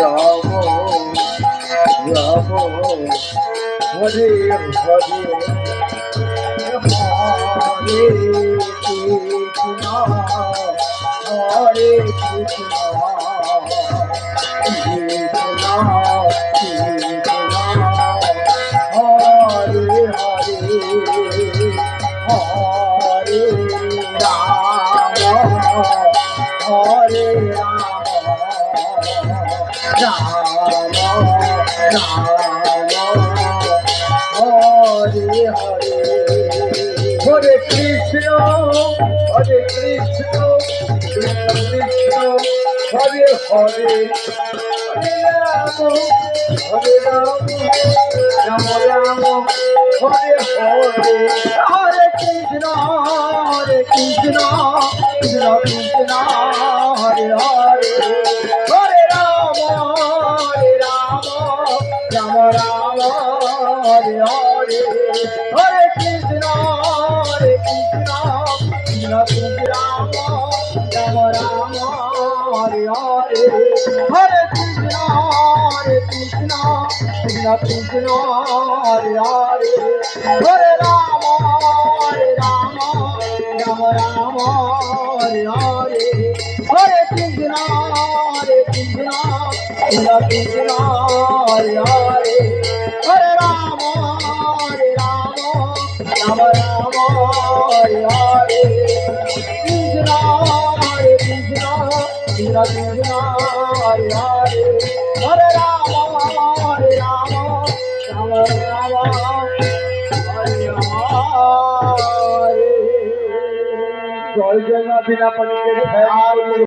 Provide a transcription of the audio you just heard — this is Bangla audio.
হরে হরে হরে কৃষ্ণ হরে কৃষ্ণ কৃষ্ণ কৃষ্ণ হরে হরে হরে রাম হরে রাম রাম রাম হরে হরে হরে কৃষ্ণ হরে কৃষ্ণ কৃষ্ণ কৃষ্ণ হরে হরে হরে রাম রাম রাম হরে হরে হরে কৃষ্ণ কৃষ্ণ কৃষ্ণ হরে হরে হরে রাম রাম রাম হরে হরে হরে কৃষ্ণ কৃষ্ণ কৃষ্ণ কৃষ্ণ রাম রাম হরে হরে হরে কৃষ্ণ কৃষ্ণ কৃষ্ণ কৃষ্ণ হরে হরে হরে রাম রাম রাম হরে হরে হরে কৃষ্ণ কৃষ্ণ কৃষ্ণ কৃষ্ণ হরে হরে হরে রাম রাম রাম রাম হরে হরে কৃষ্ণ কৃষ্ণ কৃষ্ণ কৃষ্ণ হরে হরে হরে রাম রাম রাম রাম হরে হরে জয় জয় বিনা পরিচয়।